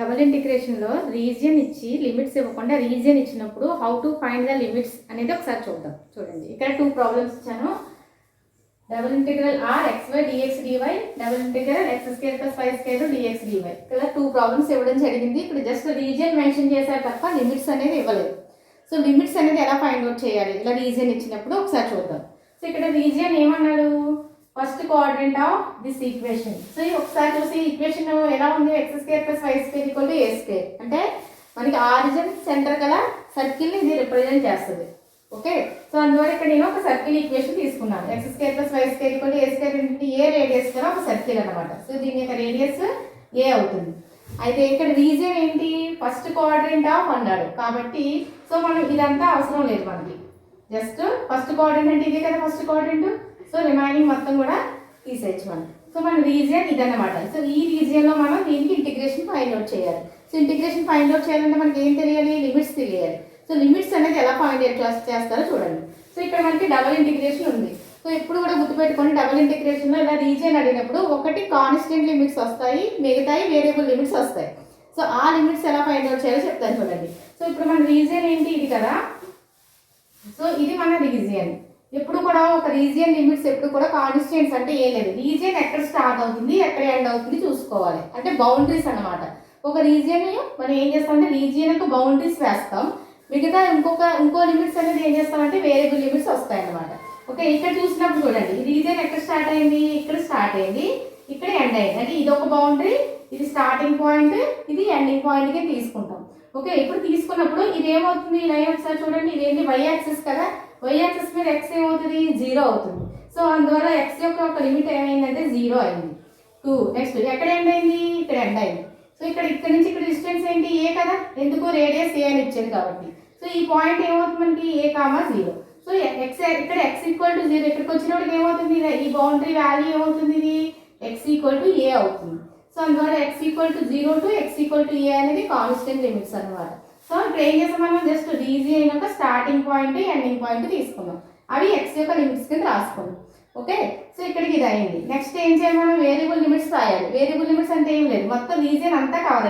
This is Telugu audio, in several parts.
డబుల్ ఇంటిగ్రేషన్లో రీజియన్ ఇచ్చి లిమిట్స్ ఇవ్వకుండా రీజియన్ ఇచ్చినప్పుడు how to find the limits అనేది ఒకసారి చూద్దాం. చూడండి, ఇక్కడ 2 ప్రాబ్లమ్స్ ఇచ్చాను. Double integral R xy dx dy, double integral x² + y² dx dy. ఇక్కడ 2 ప్రాబ్లమ్స్ ఇవ్వడం జరిగింది. ఇక్కడ జస్ట్ రీజియన్ మెన్షన్ చేశారు తప్ప లిమిట్స్ అనేది ఇవ్వలేదు. సో లిమిట్స్ అనేది ఎలా ఫైండ్ అవుట్ చేయాలి ఇలా రీజియన్ ఇచ్చినప్పుడు ఒకసారి చూద్దాం. సో ఇక్కడ రీజియన్ ఏమన్నాడు, first quadrant of this equation. So ఇది ఒకసారి చూసి ఈక్వేషన్ ఎలా ఉంది, x² + y² = a². అంటే మనకి ఆరిజిన్ సెంటర్ గల సర్కిల్ని ఇది రిప్రజెంట్ చేస్తుంది. ఓకే, సో అందువల్ల ఇక్కడ నేను ఒక సర్కిల్ ఈక్వేషన్ తీసుకున్నాను. x² + y² a² ఏ రేడియస్ గల ఒక సర్కిల్ అనమాట. సో దీని యొక్క రేడియస్ ఏ అవుతుంది. అయితే ఇక్కడ రీజియన్ ఏంటి, ఫస్ట్ క్వాడ్రంట్ ఆఫ్ అన్నాడు కాబట్టి సో మనం ఇదంతా అవసరం లేదు మనకి. జస్ట్ ఫస్ట్ క్వాడ్రంట్ అంటే ఇదే కదా ఫస్ట్ క్వాడ్రంట్. సో రిమైనింగ్ మొత్తం కూడా తీసేయచ్చు మనం. సో మన రీజియన్ ఇదన్నమాట. సో ఈ రీజియన్లో మనం దీనికి ఇంటిగ్రేషన్ ఫైండ్ అవుట్ చేయాలి. సో ఇంటిగ్రేషన్ ఫైండ్ అవుట్ చేయాలంటే మనకి ఏం తెలియాలి, లిమిట్స్ తెలియాలి. సో లిమిట్స్ అనేది ఎలా ఫైండ్ అవుట్ చేస్తారో చూడండి. సో ఇక్కడ మనకి డబుల్ ఇంటిగ్రేషన్ ఉంది. సో ఎప్పుడు కూడా గుర్తుపెట్టుకోండి, డబుల్ ఇంటిగ్రేషన్లో ఇలా రీజియన్ అడిగినప్పుడు ఒకటి కాన్స్టెంట్ లిమిట్స్ వస్తాయి, మిగతాయి వేరియబుల్ లిమిట్స్ వస్తాయి. సో ఆ లిమిట్స్ ఎలా ఫైండ్ అవుట్ చేయాలో చెప్తాను చూడండి. సో ఇప్పుడు మన రీజియన్ ఏంటి, ఇది కదా. సో ఇది మన రీజియన్. ఎప్పుడు కూడా ఒక రీజియన్ లిమిట్స్ ఎప్పుడు కూడా కాన్స్టెంట్స్ అంటే ఏం లేదు. రీజియన్ ఎక్కడ స్టార్ట్ అవుతుంది ఎక్కడ ఎండ్ అవుతుంది చూసుకోవాలి. అంటే బౌండరీస్ అన్నమాట. ఒక రీజియన్ మనం ఏం చేస్తామంటే రీజియన్కు బౌండరీస్ వేస్తాం, మిగతా ఇంకో లిమిట్స్ అనేది ఏం చేస్తామంటే వేరియబుల్ లిమిట్స్ వస్తాయి అన్నమాట. ఓకే, ఇక్కడ చూసినప్పుడు చూడండి, ఈ రీజియన్ ఎక్కడ స్టార్ట్ అయింది, ఇక్కడ స్టార్ట్ అయింది, ఇక్కడ ఎండ్ అయింది. అంటే ఇది ఒక బౌండరీ, ఇది స్టార్టింగ్ పాయింట్, ఇది ఎండింగ్ పాయింట్కి తీసుకుంటాం. ఓకే, ఇప్పుడు తీసుకున్నప్పుడు ఇది ఏమవుతుంది, లైన్ ఒకసారి చూడండి, ఇదేంటి వై యాక్సిస్ కదా. వై యాక్సిస్ మీద ఎక్స్ ఏమవుతుంది, 0 అవుతుంది. సో అందువల్ల ఎక్స్ యొక్క ఒక లిమిట్ ఏమైందంటే 0 అయింది. 2 నెక్స్ట్ ఎక్కడ ఎండ్ అయింది, ఇక్కడ ఎండ్ అయింది. సో ఇక్కడ నుంచి ఇక్కడ డిస్టెన్స్ ఏంటి, ఏ కదా, ఎందుకు రేడియస్ ఏ అని ఇచ్చాడు కాబట్టి. సో ఈ పాయింట్ ఏమవుతుంది మనకి a,0. సో ఎక్స్ ఇక్కడ x = 0, ఇక్కడికి వచ్చినప్పుడు ఏమవుతుంది, ఈ బౌండరీ వాల్యూ ఏమవుతుంది, ఇది x = a అవుతుంది. సో అందువల్ల x = 0 to x = a అనేది కాన్స్టెంట్ లిమిట్స్ అనమాట. సో ఇప్పుడు ఏం చేస్తాం, మనం జస్ట్ రీజియన్ యొక్క స్టార్టింగ్ పాయింట్ ఎండింగ్ పాయింట్ తీసుకున్నాం, అవి x యొక్క లిమిట్స్ కింద రాసుకున్నాం. ఓకే, సో ఇక్కడికి ఇది అయింది. నెక్స్ట్ ఏం చేయాలి, మనం వేరియబుల్ లిమిట్స్ రాయాలి. వేరియబుల్ లిమిట్స్ అంటే ఏం లేదు, మొత్తం రీజియన్ అంతా కవర్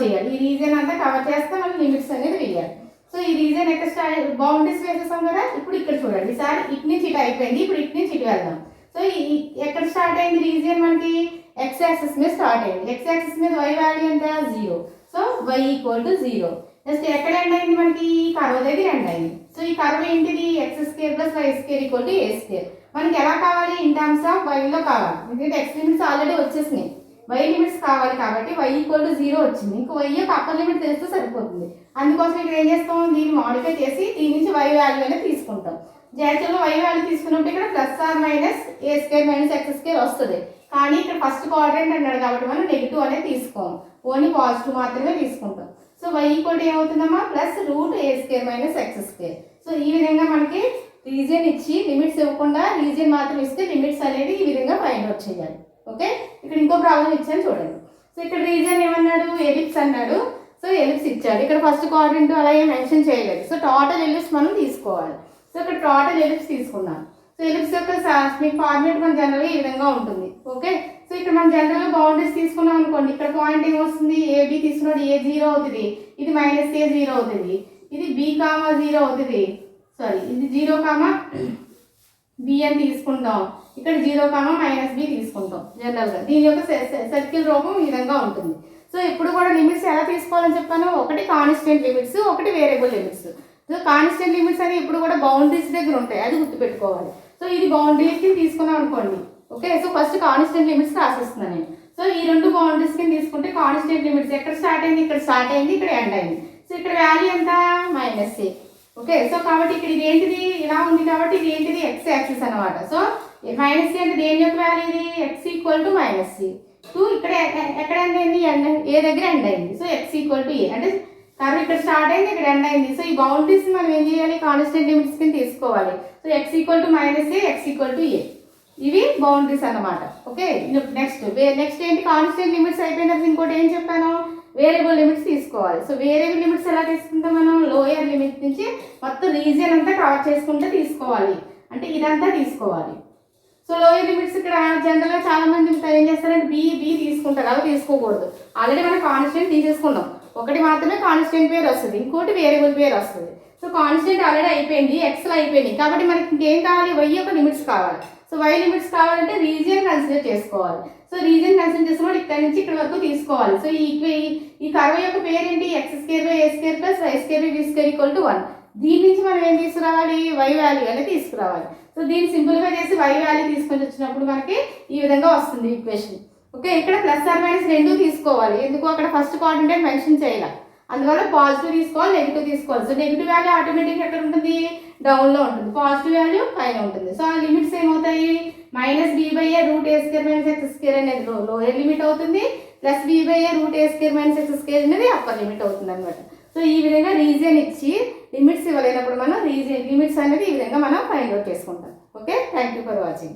చేయాలి. ఈ రీజియన్ అంతా కవర్ చేస్తే మనం లిమిట్స్ అనేది వేయాలి. సో ఈ రీజియన్ ఎక్కడ బౌండరీస్ వేసేసాం కదా. ఇప్పుడు ఇక్కడ చూడండి, ఈసారి ఇటు నుంచి ఇటు అయిపోయింది, ఇప్పుడు ఇటు నుంచి ఇటు వెళ్దాం. సో ఎక్కడ స్టార్ట్ అయింది రీజియన్ మనకి, x యాక్సిస్ మీద స్టార్ట్ అయింది. x యాక్సిస్ మీద y వాల్యూ ఎంత, 0. So y = 0. నెక్స్ట్ ఎక్కడ ఎండ్ అయింది మనకి, కర్వ్ దగ్గర ఎండ్ అయింది. సో ఈ కర్వ్ ఏంటిది, x² + y² = a². మనకి ఎలా కావాలి, ఇన్ టర్మ్స్ ఆఫ్ వైలో కావాలి. ఎందుకంటే x లిమిట్స్ ఆల్రెడీ వచ్చేసినాయి, y లిమిట్స్ కావాలి కాబట్టి y = 0 వచ్చింది. ఇంకా y యొక్క అప్పర్ లిమిట్ తెలిస్తే సరిపోతుంది. అందుకోసం ఇక్కడ ఏం చేస్తాం, దీన్ని మాడిఫై చేసి దీని నుంచి y వాల్యూ అనేది తీసుకుంటాం. యాక్చువల్గా y వాల్యూ తీసుకున్నప్పుడు ఇక్కడ +or - x² వస్తుంది. కానీ ఇక్కడ ఫస్ట్ క్వాడ్రంట్ అన్నాడు కాబట్టి మనం నెగిటివ్ అనేది తీసుకోం, ఓన్లీ పాజిటివ్ మాత్రమే తీసుకుంటాం. So y = ఏమవుతుందమ్మా, +√a² - x². So ఈ విధంగా మనకి రీజియన్ ఇచ్చి లిమిట్స్ ఇవ్వకుండా రీజియన్ మాత్రం ఇస్తే లిమిట్స్ అనేది ఈ విధంగా ఫైండ్ అవుట్ చేయాలి. ఓకే, ఇక్కడ ఇంకో ప్రాబ్లం ఇచ్చాను చూడండి. సో ఇక్కడ రీజియన్ ఏమన్నాడు, ఎలిప్స్ అన్నాడు. సో ఎలిప్స్ ఇచ్చాడు, ఇక్కడ ఫస్ట్ క్వాడ్రంట్ అలా ఏం మెన్షన్ చేయలేదు. సో టోటల్ ఎలిప్స్ మనం తీసుకోవాలి. సో ఇక్కడ టోటల్ ఎలిప్స్ తీసుకున్నాం. సో ఎలిప్స్ యొక్క మీకు ఫార్మేట్ మన జనరల్గా ఈ విధంగా ఉంటుంది. ఓకే, సో ఇక్కడ మనం జనరల్గా బౌండరీస్ తీసుకున్నాం అనుకోండి, ఇక్కడ పాయింట్ ఏమొస్తుంది, AB తీసుకున్నాడు, A 0 అవుతుంది, ఇది -a 0 అవుతుంది, ఇది B, 0 అవుతుంది. సారీ, ఇది 0, B అని తీసుకుంటాం, ఇక్కడ 0, -b తీసుకుంటాం. జనరల్గా దీని యొక్క సర్కిల్ రూపం ఈ విధంగా ఉంటుంది. సో ఇప్పుడు కూడా లిమిట్స్ ఎలా తీసుకోవాలని చెప్పాను, ఒకటి కాన్స్టెంట్ లిమిట్స్, ఒకటి variable limits. So constant limits అనేవి ఇప్పుడు కూడా బౌండరీస్ దగ్గర ఉంటాయి, అది గుర్తుపెట్టుకోవాలి. సో ఇది బౌండరీస్కి తీసుకున్నాం అనుకోండి. Okay, so first constant limits రాసిస్తున్నాను నేను. సో ఈ 2 బౌండరీస్ కింద తీసుకుంటే కాన్స్టెంట్ లిమిట్స్ ఎక్కడ స్టార్ట్ అయింది, ఇక్కడ స్టార్ట్ అయింది, ఇక్కడ ఎండ్ అయింది. సో ఇక్కడ వాల్యూ ఎంత, -a. ఓకే, సో కాబట్టి ఇక్కడ ఇది ఏంటిది, ఇలా ఉంది కాబట్టి ఇది ఏంటిది, x యాక్సిస్ అనమాట. సో -a అంటే దేని యొక్క వాల్యూ, ఇది x = -c. 2 ఇక్కడ ఎక్కడ ఎండ్ అయింది, ఏ దగ్గర ఎండ్ అయింది. సో x = a అంటే కర్వ్ ఇక్కడ స్టార్ట్ అయింది, ఇక్కడ ఎండ్ అయింది. సో ఈ బౌండరీస్ మనం ఏం చేయాలి, కాన్స్టెంట్ లిమిట్స్ కింద తీసుకోవాలి. So x = -a, x = a, ఇవి బౌండరీస్ అన్నమాట. ఓకే, నెక్స్ట్ ఏంటి, కాన్స్టెంట్ లిమిట్స్ అయిపోయిన తర్వాత ఇంకోటి ఏం చెప్పాను, వేరియబుల్ లిమిట్స్ తీసుకోవాలి. సో వేరియబుల్ లిమిట్స్ ఎలా తీసుకుంటాం, మనం లోయర్ లిమిట్ నుంచి మొత్తం రీజియన్ అంతా కవర్ చేసుకుంటే తీసుకోవాలి. అంటే ఇదంతా తీసుకోవాలి. సో లోయర్ లిమిట్స్ ఇక్కడ జనరల్గా చాలా మంది ఏం చేస్తారంటే బి తీసుకుంటారు, అవి తీసుకోకూడదు. ఆల్రెడీ మనం కాన్స్టెంట్ తీసేసుకున్నాం, ఒకటి మాత్రమే కాన్స్టెంట్ పేరు వస్తుంది, ఇంకోటి వేరియబుల్ పేరు వస్తుంది. సో కాన్స్టెంట్ ఆల్రెడీ అయిపోయింది, ఎక్స్లో అయిపోయింది, కాబట్టి మనకి ఇంకేం కావాలి, వై యొక్క లిమిట్స్ కావాలి. సో వై లిమిట్స్ కావాలంటే రీజియన్ కన్సిడర్ చేసుకోవాలి. సో రీజియన్ కన్సిడర్ చేసుకుని ఇక్కడ నుంచి ఇక్కడ వరకు తీసుకోవాలి. సో ఈ కర్వ్ యొక్క పేరు ఏంటి, x² + y² v² = 1. దీని నుంచి మనం ఏం తీసుకురావాలి, వై వాల్యూ అనేది తీసుకురావాలి. సో దీన్ని సింపుల్గా చేసి వై వాల్యూ తీసుకొని వచ్చినప్పుడు మనకి ఈ విధంగా వస్తుంది ఈక్వేషన్. ఓకే, ఇక్కడ +or-- 2 తీసుకోవాలి, ఎందుకు అక్కడ ఫస్ట్ కోఆర్డినేట్ మెన్షన్ చేయాలి, అందువల్ల పాజిటివ్ తీసుకోవాలి, నెగిటివ్ తీసుకోవాలి. సో నెగిటివ్ వాల్యూ ఆటోమేటిక్గా ఎక్కడ ఉంటుంది, డౌన్లో ఉంటుంది, పాజిటివ్ వాల్యూ పైన ఉంటుంది. సో ఆ లిమిట్స్ ఏమవుతాయి, -b/√a² - x² అనేది లోయర్ లిమిట్ అవుతుంది, +b/√a² - x² అనేది అప్పర్ లిమిట్ అవుతుంది అనమాట. సో ఈ విధంగా రీజియన్ ఇచ్చి లిమిట్స్ ఇవ్వలేనప్పుడు మనం లిమిట్స్ అనేది ఈ విధంగా మనం ఫైండ్ అవుట్ చేసుకుంటాం. Okay, thank you for watching.